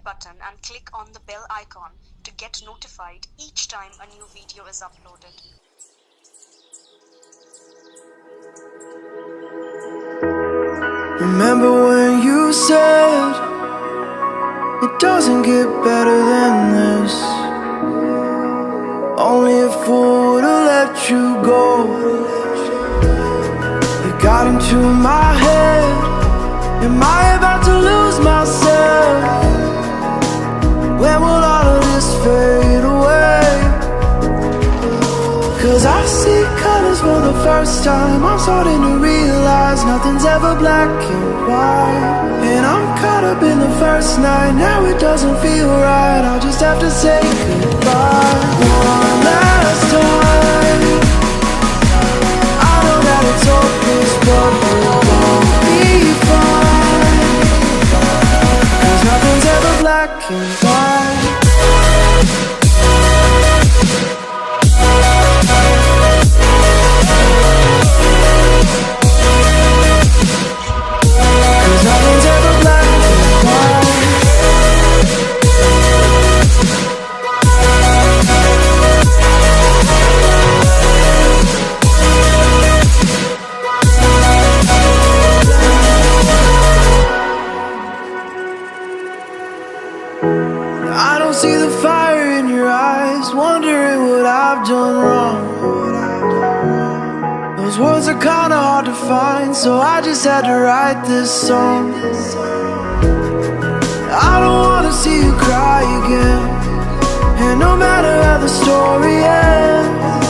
button and click on the bell icon to get notified each time a new video is uploaded. Remember when you said it doesn't get better than this? Only a fool would've let you go. You got into my head. Am I about to lose myself? When will all of this fade away? Cause I see colors for the first time. I'm starting to realize nothing's ever black and white. And I'm caught up in the first night. Now it doesn't feel right. I'll just have to say goodbye one last time. I know that it's hopeless, but we'll both be fine. Cause nothing's ever black and white. I don't see the fire in your eyes, wondering what I've done wrong. Those words are kinda hard to find, so I just had to write this song. I don't wanna see you cry again, and no matter how the story ends,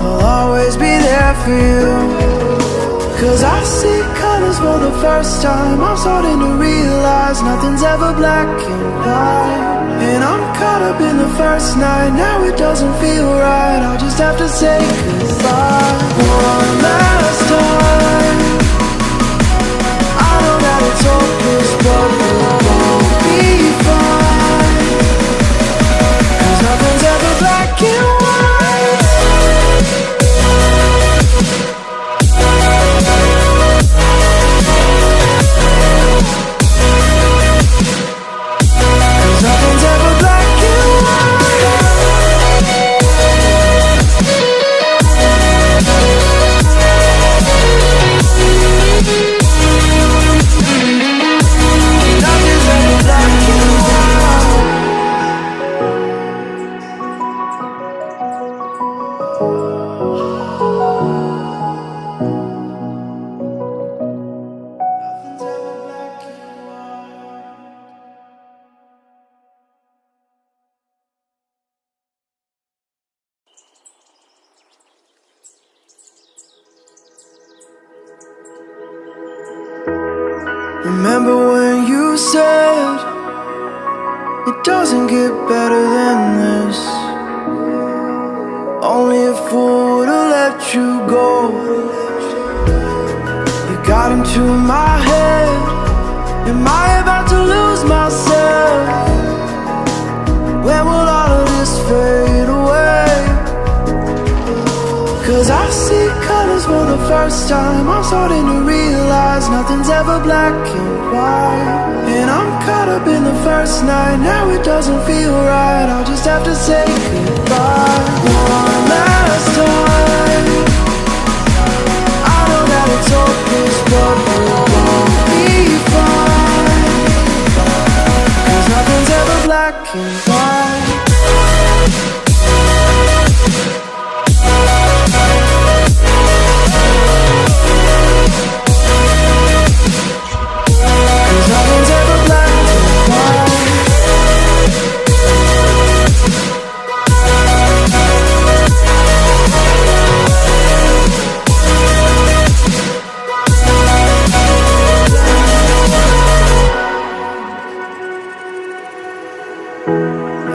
I'll always be there for you. Cause I see colors for the first time. I'm starting to realize nothing's ever black and white. And I'm caught up in the first night. Now it doesn't feel right. I'll just have to say goodbye one last time. I know that it's hopeless, but we'll both be fine. Cause nothing's ever black and white. Nothing's ever black and remember when you said it doesn't get better than this? Only a fool would've let you go. You got into my head. Am I about to lose myself? When will all of this fade away? Cause I see colors for the first time. I'm starting to realize nothing's ever black and white. And I'm caught up in the first night. Now it doesn't feel right. I'll just have to say goodbye one last time. I know that it's hopeless, but we'll both be fine. Cause nothing's ever black and white.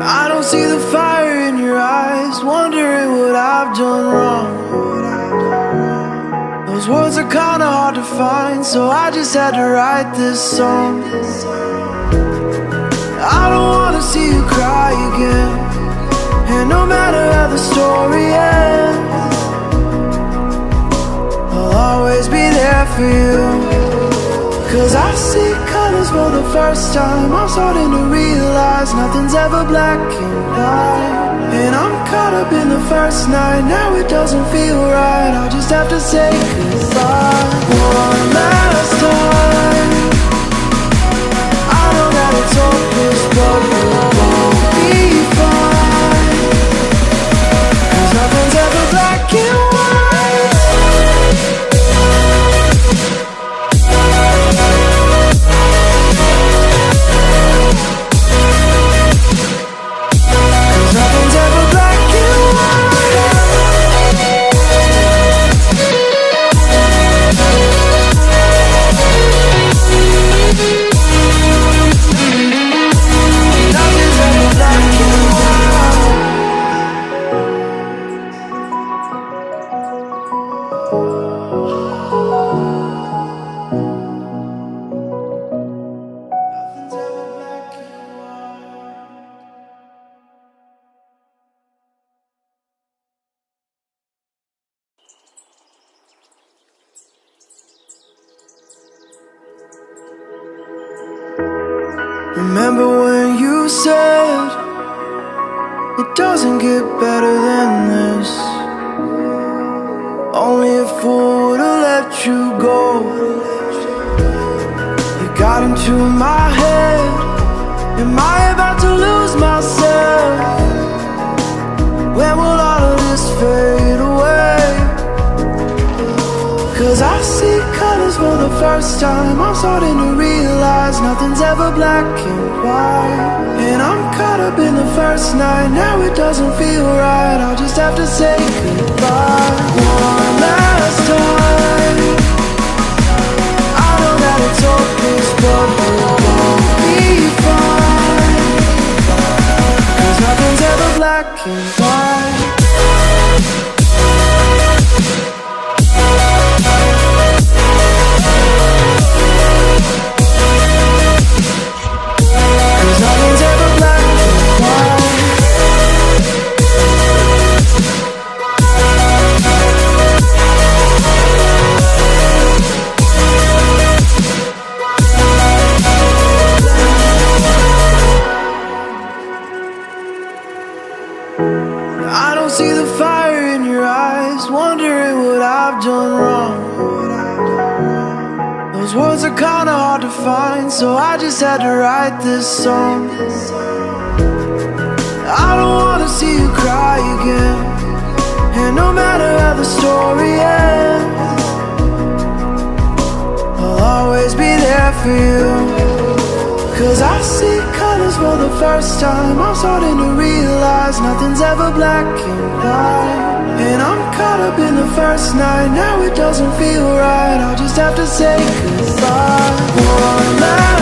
I don't see the fire in your eyes, wondering what I've done wrong. Those words are kinda hard to find, so I just had to write this song. I don't wanna see you cry again, and no matter how the story ends, I'll always be there for you. Cause I see color colors for the first time. I'm starting to realize nothing's ever black and white. And I'm caught up in the first night. Now it doesn't feel right. I'll just have to say goodbye one last time. I know that it's hopeless, but we'll both be fine. 'Cause nothing's ever black and white. Nothing's ever black and white. Nothing's ever black and white. Nothing's ever black and white. Remember when you said it doesn't get better than this? Only a fool would've let you go. You got into my head. Am I about to lose myself? When will all of this fade away? 'Cause I see colors for the first time. I'm starting to realize nothing's ever black and white. And I'm caught up in the first night. Now it doesn't feel right. I'll just have to say goodbye one last time. I know that it's hopeless, but we'll both be fine. 'Cause nothing's ever black and white. Nothing's ever black and white. I don't see the fire in your eyes, wondering what I've done wrong. Those words are kinda hard to find, so I just had to write this song. I don't wanna see you cry again, and no matter how the story ends, I'll always be there for you. 'Cause I see colors for the first time. I'm starting to realize nothing's ever black and white. And I'm caught up in the first night. Now it doesn't feel right. I'll just have to say goodbye one last